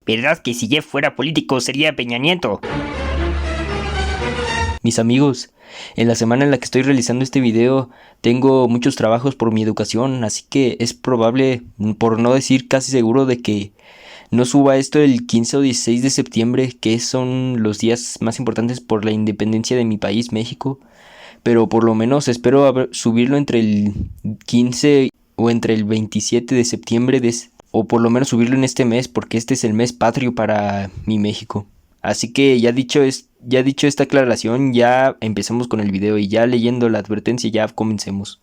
¿Verdad que si Jeff fuera político sería Peña Nieto? Mis amigos, en la semana en la que estoy realizando este video tengo muchos trabajos por mi educación, así que es probable, por no decir casi seguro, de que no suba esto el 15 o 16 de septiembre, que son los días más importantes por la independencia de mi país, México. Pero por lo menos espero subirlo entre el 15 o entre el 27 de septiembre, o por lo menos subirlo en este mes, porque este es el mes patrio para mi México. Así que ya dicho esta aclaración, ya empezamos con el video y ya leyendo la advertencia ya comencemos.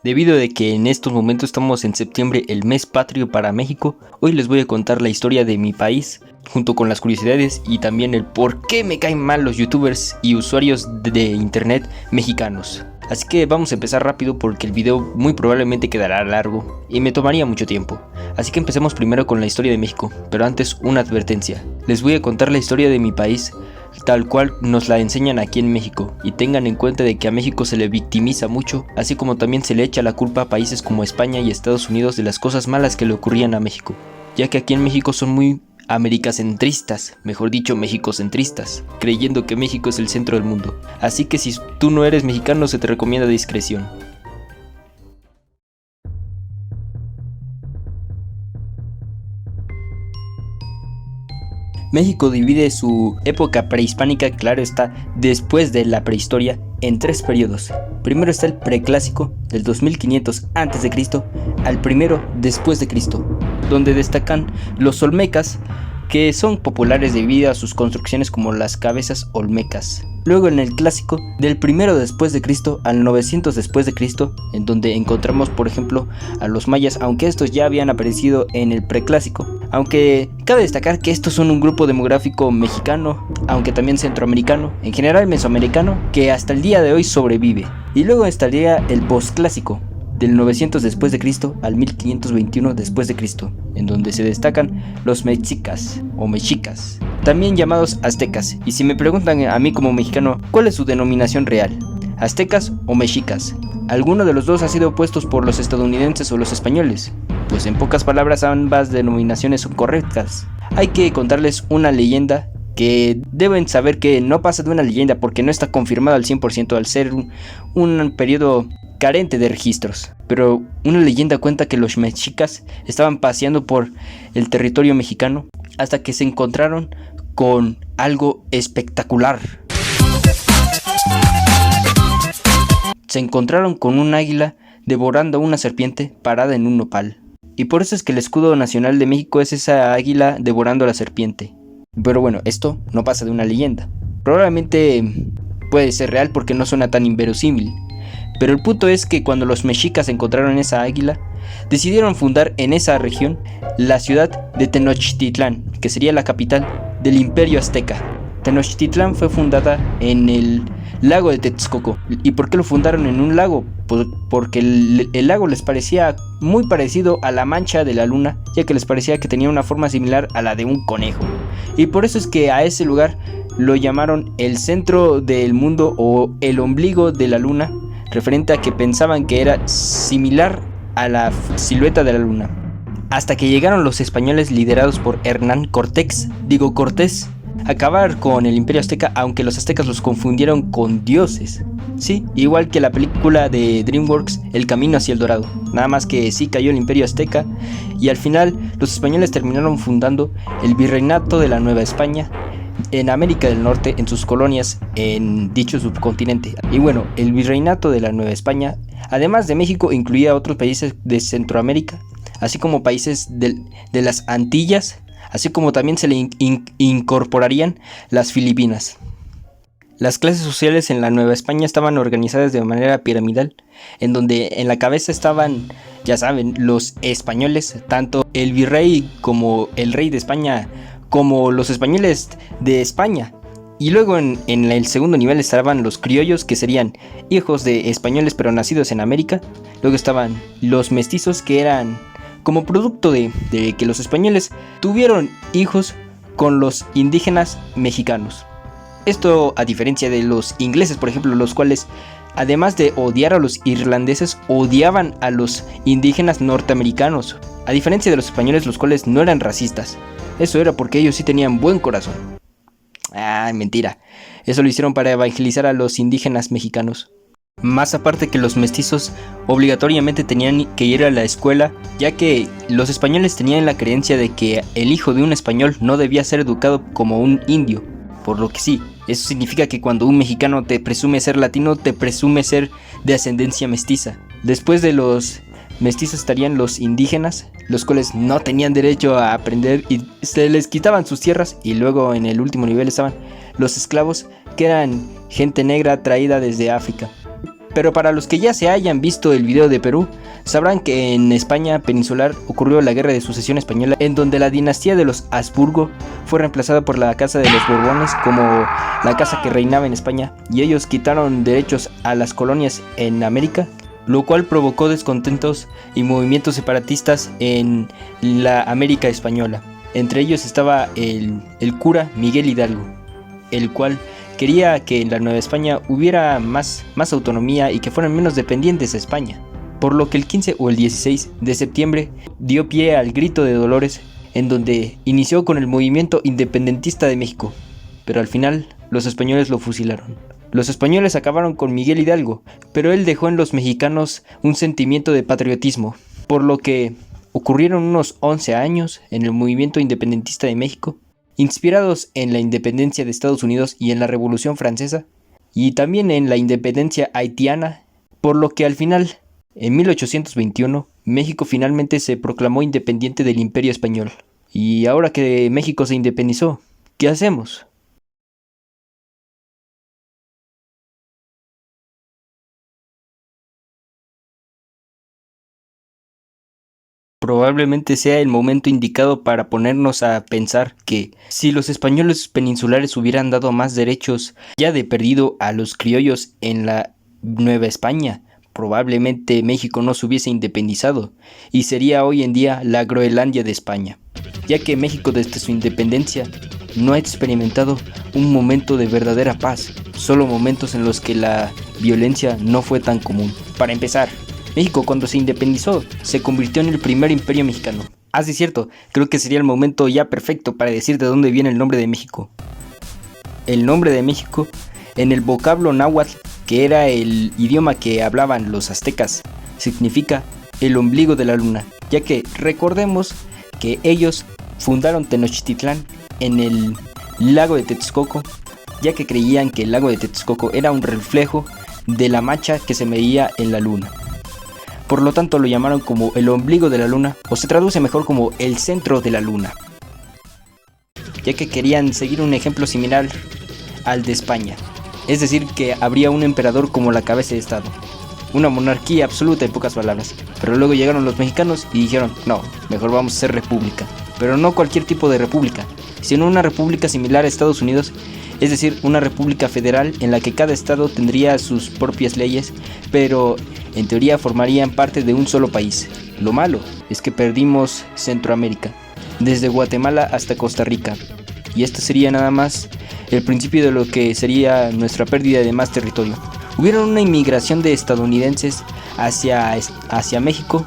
Debido a que en estos momentos estamos en septiembre, el mes patrio para México, hoy les voy a contar la historia de mi país, junto con las curiosidades y también el por qué me caen mal los youtubers y usuarios de internet mexicanos. Así que vamos a empezar rápido porque el video muy probablemente quedará largo y me tomaría mucho tiempo. Así que empecemos primero con la historia de México, pero antes una advertencia. Les voy a contar la historia de mi país tal cual nos la enseñan aquí en México, y tengan en cuenta de que a México se le victimiza mucho, así como también se le echa la culpa a países como España y Estados Unidos de las cosas malas que le ocurrían a México, ya que aquí en México son muy americacentristas, mejor dicho mexicocentristas, creyendo que México es el centro del mundo. Así que si tú no eres mexicano se te recomienda discreción. México divide su época prehispánica, claro está, después de la prehistoria, en tres periodos. Primero está el preclásico, del 2500 a.C. al primero después de Cristo, donde destacan los olmecas, que son populares debido a sus construcciones como las cabezas olmecas. Luego en el clásico, del primero después de Cristo al 900 después de Cristo, en donde encontramos por ejemplo a los mayas, aunque estos ya habían aparecido en el preclásico. Aunque cabe destacar que estos son un grupo demográfico mexicano, aunque también centroamericano, en general mesoamericano, que hasta el día de hoy sobrevive. Y luego estaría el postclásico, del 900 después de Cristo al 1521 después de Cristo, en donde se destacan los mexicas o mexicas, también llamados aztecas. Y si me preguntan a mí como mexicano, ¿cuál es su denominación real? ¿Aztecas o mexicas? ¿Alguno de los dos ha sido puestos por los estadounidenses o los españoles? Pues en pocas palabras ambas denominaciones son correctas. Hay que contarles una leyenda que deben saber que no pasa de una leyenda porque no está confirmada al 100% al ser un periodo carente de registros. Pero una leyenda cuenta que los mexicas estaban paseando por el territorio mexicano hasta que se encontraron con algo espectacular. Se encontraron con un águila devorando a una serpiente parada en un nopal. Y por eso es que el escudo nacional de México es esa águila devorando a la serpiente. Pero bueno, esto no pasa de una leyenda. Probablemente puede ser real porque no suena tan inverosímil. Pero el punto es que cuando los mexicas encontraron esa águila, decidieron fundar en esa región la ciudad de Tenochtitlán, que sería la capital del Imperio Azteca. Tenochtitlán fue fundada en el lago de Texcoco. ¿Y por qué lo fundaron en un lago? Porque el lago les parecía muy parecido a la mancha de la luna, ya que les parecía que tenía una forma similar a la de un conejo. Y por eso es que a ese lugar lo llamaron el centro del mundo o el ombligo de la luna, referente a que pensaban que era similar a la silueta de la luna. Hasta que llegaron los españoles liderados por Hernán Cortés, acabar con el Imperio Azteca, aunque los aztecas los confundieron con dioses. Sí, igual que la película de DreamWorks, El Camino hacia el Dorado. Nada más que sí cayó el Imperio Azteca y al final los españoles terminaron fundando el Virreinato de la Nueva España en América del Norte, en sus colonias en dicho subcontinente. Y bueno, el Virreinato de la Nueva España, además de México, incluía a otros países de Centroamérica, así como países de las Antillas, así como también se le incorporarían las Filipinas. Las clases sociales en la Nueva España estaban organizadas de manera piramidal, en donde en la cabeza estaban, ya saben, los españoles, tanto el virrey como el rey de España, como los españoles de España. Y luego en el segundo nivel estaban los criollos, que serían hijos de españoles pero nacidos en América. Luego estaban los mestizos, que eran como producto de que los españoles tuvieron hijos con los indígenas mexicanos. Esto a diferencia de los ingleses, por ejemplo, los cuales además de odiar a los irlandeses, odiaban a los indígenas norteamericanos, a diferencia de los españoles, los cuales no eran racistas. Eso era porque ellos sí tenían buen corazón. Ah, mentira. Eso lo hicieron para evangelizar a los indígenas mexicanos. Más aparte que los mestizos obligatoriamente tenían que ir a la escuela, ya que los españoles tenían la creencia de que el hijo de un español no debía ser educado como un indio. Por lo que sí, eso significa que cuando un mexicano te presume ser latino, te presume ser de ascendencia mestiza. Después de los mestizos estarían los indígenas, los cuales no tenían derecho a aprender y se les quitaban sus tierras. Y luego en el último nivel estaban los esclavos, que eran gente negra traída desde África. Pero para los que ya se hayan visto el video de Perú, sabrán que en España peninsular ocurrió la Guerra de Sucesión Española, en donde la dinastía de los Habsburgo fue reemplazada por la Casa de los Borbones como la casa que reinaba en España, y ellos quitaron derechos a las colonias en América, lo cual provocó descontentos y movimientos separatistas en la América española. Entre ellos estaba el cura Miguel Hidalgo, el cual quería que en la Nueva España hubiera más autonomía y que fueran menos dependientes a España. Por lo que el 15 o el 16 de septiembre dio pie al Grito de Dolores, en donde inició con el movimiento independentista de México. Pero al final los españoles lo fusilaron. Los españoles acabaron con Miguel Hidalgo, pero él dejó en los mexicanos un sentimiento de patriotismo, por lo que ocurrieron unos 11 años en el movimiento independentista de México, inspirados en la independencia de Estados Unidos y en la Revolución Francesa, y también en la independencia haitiana, por lo que al final, en 1821, México finalmente se proclamó independiente del Imperio Español. Y ahora que México se independizó, ¿qué hacemos? Probablemente sea el momento indicado para ponernos a pensar que si los españoles peninsulares hubieran dado más derechos ya de perdido a los criollos en la Nueva España, probablemente México no se hubiese independizado y sería hoy en día la Groenlandia de España, ya que México desde su independencia no ha experimentado un momento de verdadera paz, solo momentos en los que la violencia no fue tan común. Para empezar, México cuando se independizó se convirtió en el primer imperio mexicano. Ah, sí, cierto, creo que sería el momento ya perfecto para decir de dónde viene el nombre de México. El nombre de México, en el vocablo náhuatl, que era el idioma que hablaban los aztecas, significa el ombligo de la luna, ya que recordemos que ellos fundaron Tenochtitlán en el lago de Texcoco, ya que creían que el lago de Texcoco era un reflejo de la mancha que se veía en la luna. Por lo tanto lo llamaron como el ombligo de la luna, o se traduce mejor como el centro de la luna, ya que querían seguir un ejemplo similar al de España, es decir que habría un emperador como la cabeza de estado, una monarquía absoluta en pocas palabras. Pero luego llegaron los mexicanos y dijeron, no, mejor vamos a ser república, pero no cualquier tipo de república, sino una república similar a Estados Unidos, es decir, una república federal en la que cada estado tendría sus propias leyes, pero en teoría formarían parte de un solo país. Lo malo es que perdimos Centroamérica, desde Guatemala hasta Costa Rica, y esto sería nada más el principio de lo que sería nuestra pérdida de más territorio. Hubieron una inmigración de estadounidenses hacia México,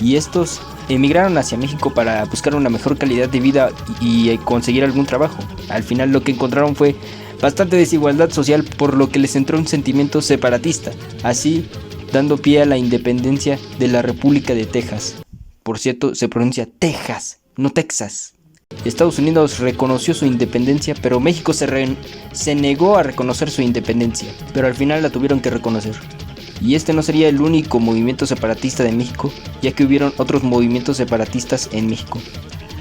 y estos emigraron hacia México para buscar una mejor calidad de vida y conseguir algún trabajo. Al final lo que encontraron fue bastante desigualdad social, por lo que les entró un sentimiento separatista, así dando pie a la independencia de la República de Texas. Por cierto, se pronuncia Texas, no Texas. Estados Unidos reconoció su independencia, pero México se negó a reconocer su independencia, pero al final la tuvieron que reconocer. Y este no sería el único movimiento separatista de México, ya que hubieron otros movimientos separatistas en México,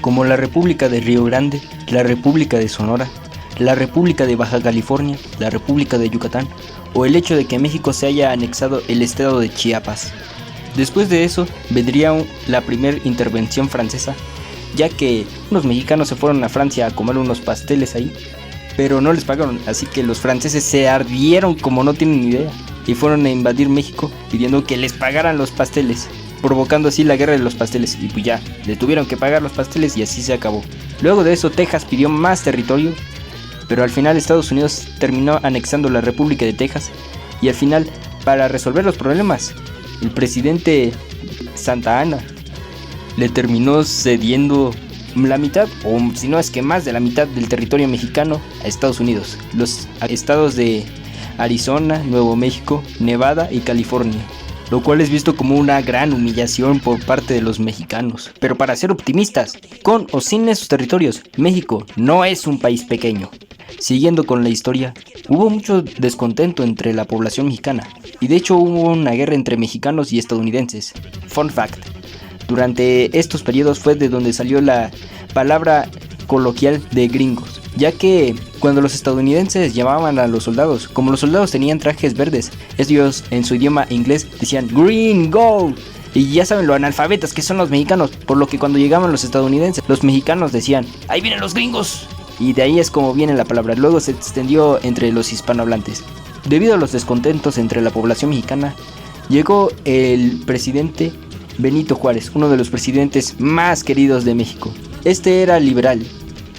como la República de Río Grande, la República de Sonora, la República de Baja California, la República de Yucatán, o el hecho de que México se haya anexado el estado de Chiapas. Después de eso vendría la primera intervención francesa, ya que unos mexicanos se fueron a Francia a comer unos pasteles ahí, pero no les pagaron, así que los franceses se ardieron como no tienen ni idea y fueron a invadir México pidiendo que les pagaran los pasteles, provocando así la guerra de los pasteles, y pues ya, le tuvieron que pagar los pasteles y así se acabó. Luego de eso Texas pidió más territorio, pero al final Estados Unidos terminó anexando la República de Texas y al final para resolver los problemas. El presidente Santa Anna le terminó cediendo la mitad, o si no es que más de la mitad del territorio mexicano a Estados Unidos, los estados de Arizona, Nuevo México, Nevada y California, lo cual es visto como una gran humillación por parte de los mexicanos. Pero para ser optimistas, con o sin esos territorios, México no es un país pequeño. Siguiendo con la historia, hubo mucho descontento entre la población mexicana, y de hecho hubo una guerra entre mexicanos y estadounidenses. Fun fact: durante estos periodos fue de donde salió la palabra coloquial de gringos, ya que cuando los estadounidenses llamaban a los soldados, como los soldados tenían trajes verdes, ellos en su idioma inglés decían Green Gold, y ya saben lo analfabetas que son los mexicanos, por lo que cuando llegaban los estadounidenses, los mexicanos decían ahí vienen los gringos, y de ahí es como viene la palabra. Luego se extendió entre los hispanohablantes. Debido a los descontentos entre la población mexicana, llegó el presidente Benito Juárez, uno de los presidentes más queridos de México. Este era liberal,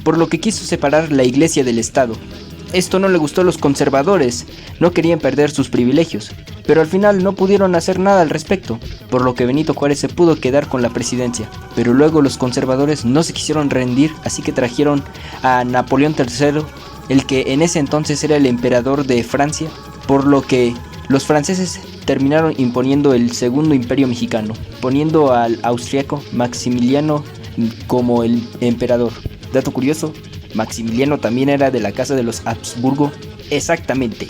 por lo que quiso separar la iglesia del Estado. Esto no le gustó a los conservadores, no querían perder sus privilegios, pero al final no pudieron hacer nada al respecto, por lo que Benito Juárez se pudo quedar con la presidencia. Pero luego los conservadores no se quisieron rendir, así que trajeron a Napoleón III, el que en ese entonces era el emperador de Francia, por lo que los franceses terminaron imponiendo el segundo imperio mexicano, poniendo al austriaco Maximiliano como el emperador. Dato curioso: Maximiliano también era de la casa de los Habsburgo, exactamente,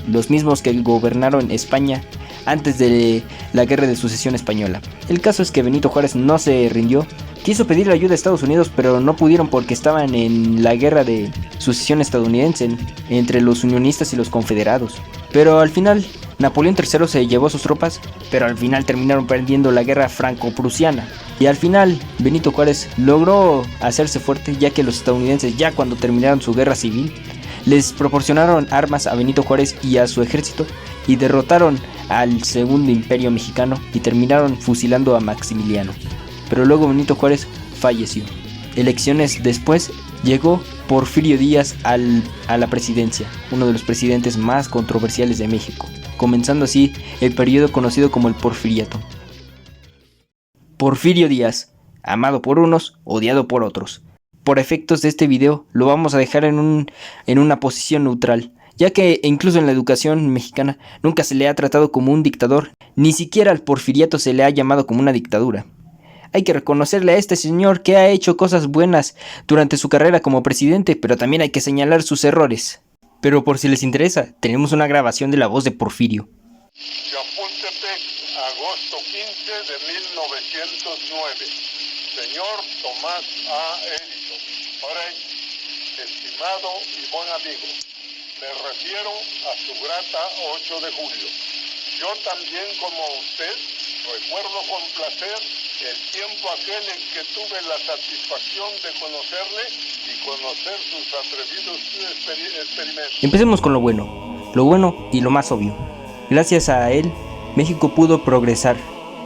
los mismos que gobernaron España antes de la Guerra de Sucesión Española. El caso es que Benito Juárez no se rindió, quiso pedir ayuda a Estados Unidos, pero no pudieron porque estaban en la Guerra de Sucesión estadounidense entre los unionistas y los confederados. Pero al final Napoleón III se llevó sus tropas, pero al final terminaron perdiendo la guerra franco-prusiana. Y al final Benito Juárez logró hacerse fuerte, ya que los estadounidenses, ya cuando terminaron su guerra civil, les proporcionaron armas a Benito Juárez y a su ejército y derrotaron al segundo imperio mexicano y terminaron fusilando a Maximiliano. Pero luego Benito Juárez falleció. Elecciones después llegó Porfirio Díaz a la presidencia, uno de los presidentes más controversiales de México, comenzando así el periodo conocido como el Porfiriato. Porfirio Díaz, amado por unos, odiado por otros. Por efectos de este video lo vamos a dejar en una posición neutral, ya que incluso en la educación mexicana nunca se le ha tratado como un dictador, ni siquiera al Porfiriato se le ha llamado como una dictadura. Hay que reconocerle a este señor que ha hecho cosas buenas durante su carrera como presidente, pero también hay que señalar sus errores. Pero por si les interesa, tenemos una grabación de la voz de Porfirio. Chapultepec, agosto 15 de 1909. Señor Tomás A. Edison, Frey, estimado y buen amigo, me refiero a su grata 8 de julio. Yo también, como usted, recuerdo con placer el tiempo aquel en que tuve la satisfacción de conocerle y conocer sus atrevidos experimentos. Empecemos con lo bueno y lo más obvio. Gracias a él, México pudo progresar,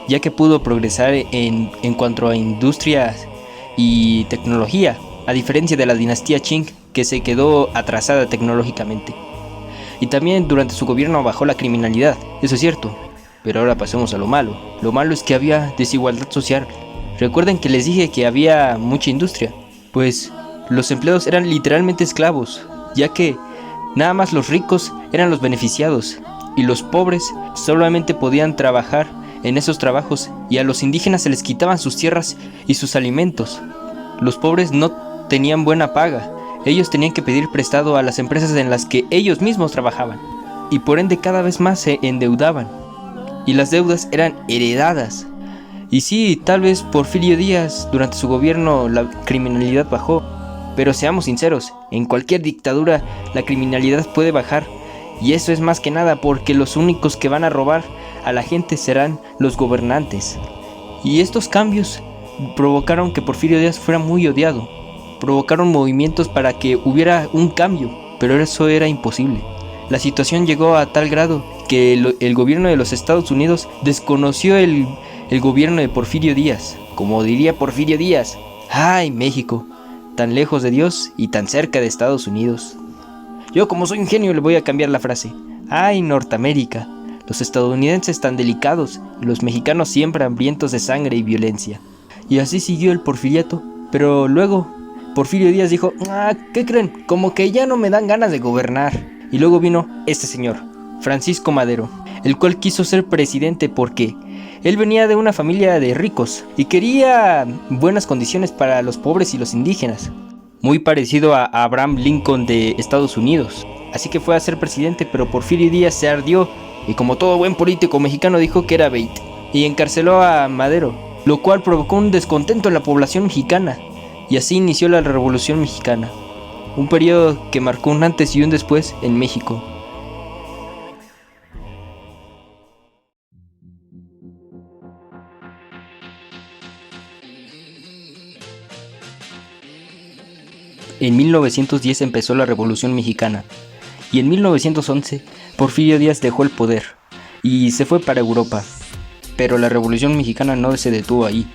ya que pudo progresar en cuanto a industrias y tecnología, a diferencia de la dinastía Qing, que se quedó atrasada tecnológicamente. Y también durante su gobierno bajó la criminalidad, eso es cierto. Pero ahora pasemos a lo malo. Lo malo es que había desigualdad social. Recuerden que les dije que había mucha industria. Pues los empleados eran literalmente esclavos, ya que nada más los ricos eran los beneficiados y los pobres solamente podían trabajar en esos trabajos, y a los indígenas se les quitaban sus tierras y sus alimentos. Los pobres no tenían buena paga. Ellos tenían que pedir prestado a las empresas en las que ellos mismos trabajaban, y por ende cada vez más se endeudaban. Y las deudas eran heredadas. Y sí, tal vez Porfirio Díaz, durante su gobierno la criminalidad bajó, pero seamos sinceros, en cualquier dictadura la criminalidad puede bajar, y eso es más que nada porque los únicos que van a robar a la gente serán los gobernantes. Y estos cambios provocaron que Porfirio Díaz fuera muy odiado, provocaron movimientos para que hubiera un cambio, pero eso era imposible. La situación llegó a tal grado que el gobierno de los Estados Unidos desconoció el gobierno de Porfirio Díaz. Como diría Porfirio Díaz: ¡ay, México! Tan lejos de Dios y tan cerca de Estados Unidos. Yo, como soy un genio, le voy a cambiar la frase: ¡ay, Norteamérica! los estadounidenses tan delicados y los mexicanos siempre hambrientos de sangre y violencia. Y así siguió el porfiriato, pero luego Porfirio Díaz dijo, ¿qué creen? Como que ya no me dan ganas de gobernar. Y luego vino este señor, Francisco Madero, el cual quiso ser presidente porque él venía de una familia de ricos y quería buenas condiciones para los pobres y los indígenas, muy parecido a Abraham Lincoln de Estados Unidos. Así que fue a ser presidente, pero Porfirio Díaz se ardió y como todo buen político mexicano dijo que era bait y encarceló a Madero, lo cual provocó un descontento en la población mexicana y así inició la Revolución Mexicana, un periodo que marcó un antes y un después en México. En 1910 empezó la Revolución Mexicana y en 1911 Porfirio Díaz dejó el poder y se fue para Europa. Pero la Revolución Mexicana no se detuvo ahí,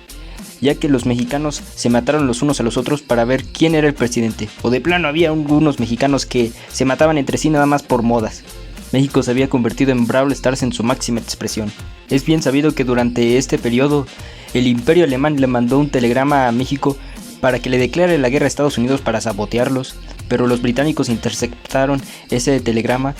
ya que los mexicanos se mataron los unos a los otros para ver quién era el presidente, o de plano había algunos mexicanos que se mataban entre sí nada más por modas. México se había convertido en Brawl Stars en su máxima expresión. Es bien sabido que durante este periodo el Imperio Alemán le mandó un telegrama a México para que le declare la guerra a Estados Unidos para sabotearlos, pero los británicos interceptaron ese telegrama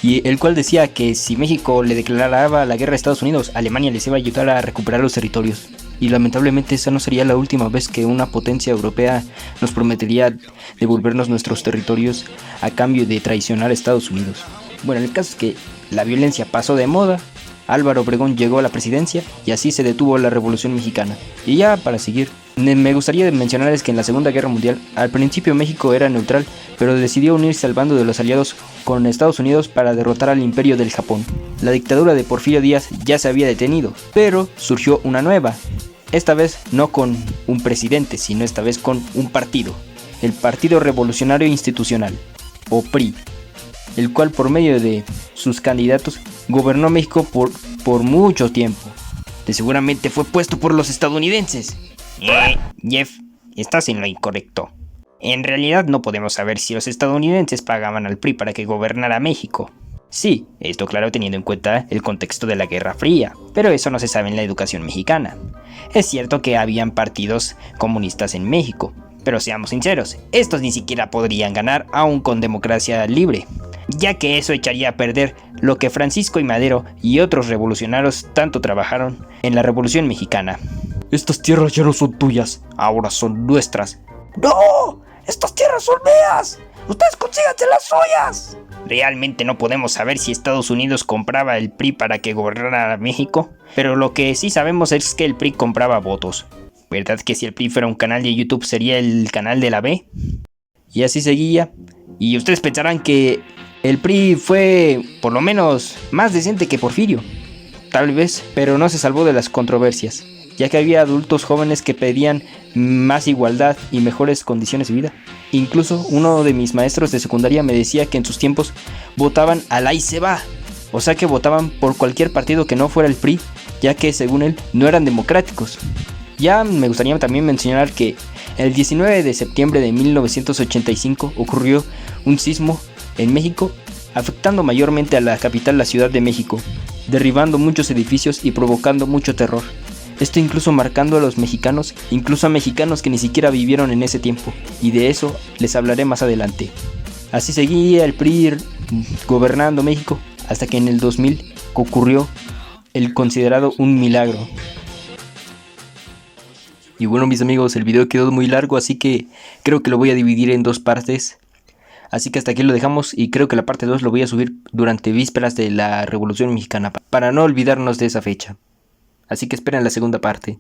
y el cual decía que si México le declaraba la guerra a Estados Unidos, Alemania les iba a ayudar a recuperar los territorios. Y lamentablemente esa no sería la última vez que una potencia europea nos prometería devolvernos nuestros territorios a cambio de traicionar a Estados Unidos. Bueno, el caso es que la violencia pasó de moda, Álvaro Obregón llegó a la presidencia y así se detuvo la Revolución Mexicana. Y ya para seguir, me gustaría mencionarles que en la Segunda Guerra Mundial, al principio México era neutral, pero decidió unirse al bando de los aliados con Estados Unidos para derrotar al Imperio del Japón. La dictadura de Porfirio Díaz ya se había detenido, pero surgió una nueva. Esta vez no con un presidente, sino esta vez con un partido, el Partido Revolucionario Institucional, o PRI, el cual por medio de sus candidatos gobernó México por mucho tiempo. Que seguramente fue puesto por los estadounidenses. Jeff, estás en lo incorrecto. En realidad no podemos saber si los estadounidenses pagaban al PRI para que gobernara México. Sí, esto claro teniendo en cuenta el contexto de la Guerra Fría, pero eso no se sabe en la educación mexicana. Es cierto que habían partidos comunistas en México, pero seamos sinceros, estos ni siquiera podrían ganar aún con democracia libre, ya que eso echaría a perder lo que Francisco y Madero y otros revolucionarios tanto trabajaron en la Revolución Mexicana. Estas tierras ya no son tuyas, ahora son nuestras. ¡No! ¡Estas tierras son mías! ¡Ustedes consíganse las suyas! Realmente no podemos saber si Estados Unidos compraba el PRI para que gobernara México, pero lo que sí sabemos es que el PRI compraba votos. ¿Verdad que si el PRI fuera un canal de YouTube sería el canal de la B? Y así seguía. Y ustedes pensarán que el PRI fue por lo menos más decente que Porfirio. Tal vez, pero no se salvó de las controversias, ya que había adultos jóvenes que pedían más igualdad y mejores condiciones de vida. Incluso uno de mis maestros de secundaria me decía que en sus tiempos votaban al ahí se va, o sea que votaban por cualquier partido que no fuera el PRI, ya que según él no eran democráticos. Ya me gustaría también mencionar que el 19 de septiembre de 1985 ocurrió un sismo en México, afectando mayormente a la capital, la Ciudad de México, derribando muchos edificios y provocando mucho terror. Esto incluso marcando a los mexicanos, incluso a mexicanos que ni siquiera vivieron en ese tiempo, y de eso les hablaré más adelante. Así seguía el PRI gobernando México, hasta que en el 2000 ocurrió el considerado un milagro. Y bueno mis amigos, el video quedó muy largo, así que creo que lo voy a dividir en dos partes. Así que hasta aquí lo dejamos y creo que la parte 2 lo voy a subir durante vísperas de la Revolución Mexicana, para no olvidarnos de esa fecha. Así que esperen la segunda parte.